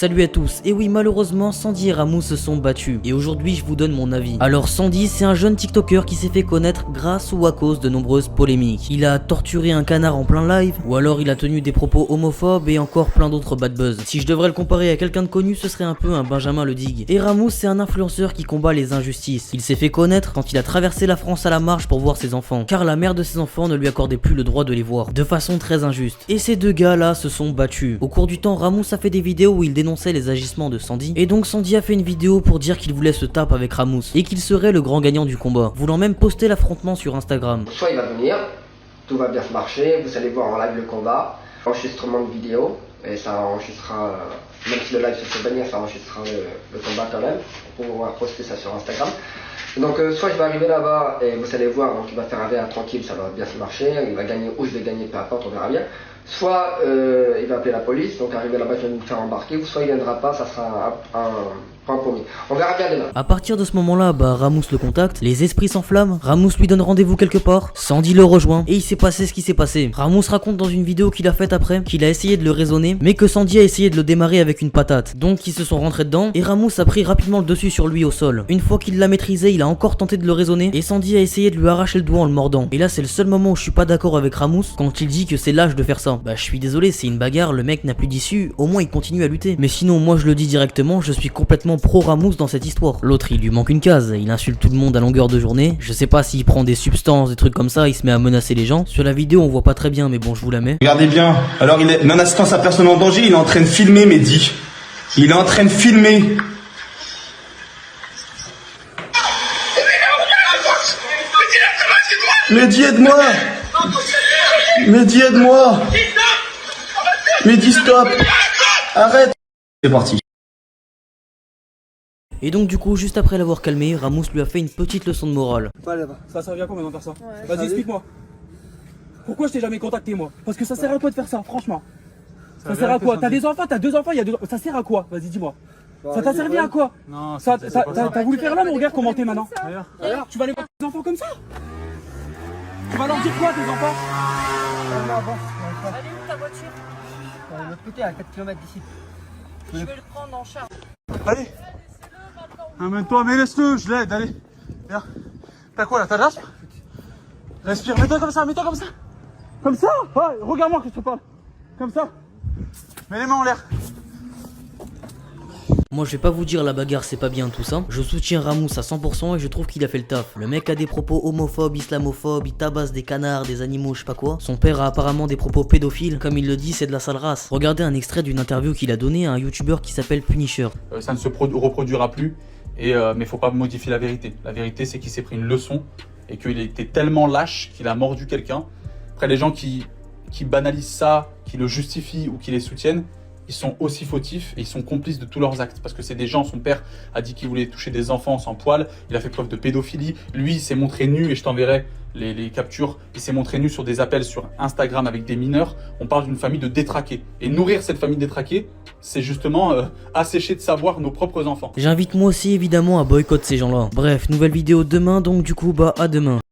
Salut à tous, et oui malheureusement Sandy et Ramous se sont battus, et aujourd'hui je vous donne mon avis. Alors Sandy c'est un jeune tiktoker qui s'est fait connaître grâce ou à cause de nombreuses polémiques. Il a torturé un canard en plein live, ou alors il a tenu des propos homophobes et encore plein d'autres bad buzz. Si je devrais le comparer à quelqu'un de connu, ce serait un peu un Benjamin Ledigue. Et Ramous c'est un influenceur qui combat les injustices. Il s'est fait connaître quand il a traversé la France à la marche pour voir ses enfants, car la mère de ses enfants ne lui accordait plus le droit de les voir, de façon très injuste. Et ces deux gars là se sont battus. Au cours du temps, Ramous a fait des vidéos où il dénonçait les agissements de Sandy, et donc Sandy a fait une vidéo pour dire qu'il voulait se taper avec Ramous, et qu'il serait le grand gagnant du combat, voulant même poster l'affrontement sur Instagram. Soit il va venir, tout va bien se marcher, vous allez voir en live le combat, enregistrement de vidéo, et ça enregistrera, même si le live se fait bannir, ça enregistrera le combat quand même, pour pouvoir poster ça sur Instagram. Donc soit il va arriver là-bas et vous allez voir, donc il va faire un verre tranquille, ça va bien se marcher, il va gagner ou je vais gagner, peu importe, on verra bien. Soit il va appeler la police, donc arriver là-bas il va nous faire embarquer, ou soit il viendra pas, ça sera un compromis. On verra bien demain. À partir de ce moment-là, Ramous le contacte, les esprits s'enflamment, Ramous lui donne rendez-vous quelque part, Sandy le rejoint, et il s'est passé ce qui s'est passé. Ramous raconte dans une vidéo qu'il a faite après, qu'il a essayé de le raisonner, mais que Sandy a essayé de le démarrer avec une patate. Donc ils se sont rentrés dedans, et Ramous a pris rapidement le dessus sur lui au sol. Une fois qu'il l'a maîtrisé, il a encore tenté de le raisonner, et Sandy a essayé de lui arracher le doigt en le mordant. Et là c'est le seul moment où je suis pas d'accord avec Ramous, quand il dit que c'est lâche de faire ça. Je suis désolé, c'est une bagarre, le mec n'a plus d'issue, au moins il continue à lutter. Mais sinon moi je le dis directement, je suis complètement pro Ramous dans cette histoire. L'autre il lui manque une case, il insulte tout le monde à longueur de journée, je sais pas s'il prend des substances, des trucs comme ça, il se met à menacer les gens. Sur la vidéo on voit pas très bien mais bon je vous la mets. Regardez bien, alors il est non-assistance à personne en danger, il est en train de filmer Mehdi. Il est en train de filmer. Mehdi aide-moi. Mehdi aide-moi. Mehdi stop. Arrête. C'est parti. Et donc du coup, juste après l'avoir calmé, Ramous lui a fait une petite leçon de morale. Ça sert à quoi maintenant de faire ça? Vas-y, explique-moi. Pourquoi je t'ai jamais contacté moi? Parce que ça sert à quoi de faire ça, franchement? Ça sert à quoi? T'as des enfants, t'as 2 enfants, il y a 2 enfants. Ça sert à quoi? Vas-y, dis-moi. Ça t'a servi à quoi? Non, t'as voulu faire l'homme, regarde comment t'es maintenant. Regarde. Tu vas aller voir tes enfants comme ça? Tu vas leur dire quoi, tes enfants? Elle est où ta voiture? De l'autre côté, à 4 km d'ici. Je vais le prendre en charge. Allez. Amène-toi, mais laisse-le, je l'aide, allez. Viens. T'as quoi là? T'as l'asthme? Respire, mets-toi comme ça, mets-toi comme ça. Comme ça? Ouais, regarde-moi que je te parle. Comme ça. Mets les mains en l'air. Moi je vais pas vous dire la bagarre c'est pas bien tout ça, je soutiens Ramous à 100% et je trouve qu'il a fait le taf. Le mec a des propos homophobes, islamophobes, il tabasse des canards, des animaux, je sais pas quoi. Son père a apparemment des propos pédophiles, comme il le dit c'est de la sale race. Regardez un extrait d'une interview qu'il a donnée à un youtubeur qui s'appelle Punisher. Ça ne se reproduira plus, mais faut pas modifier la vérité. La vérité c'est qu'il s'est pris une leçon et qu'il était tellement lâche qu'il a mordu quelqu'un. Après les gens qui banalisent ça, qui le justifient ou qui les soutiennent, ils sont aussi fautifs et ils sont complices de tous leurs actes. Parce que c'est des gens, son père a dit qu'il voulait toucher des enfants sans poil, il a fait preuve de pédophilie, lui il s'est montré nu et je t'enverrai les captures, il s'est montré nu sur des appels sur Instagram avec des mineurs. On parle d'une famille de détraqués. Et nourrir cette famille de détraqués, c'est justement assécher de savoir nos propres enfants. J'invite moi aussi évidemment à boycotter ces gens là. Bref, nouvelle vidéo demain donc du coup à demain.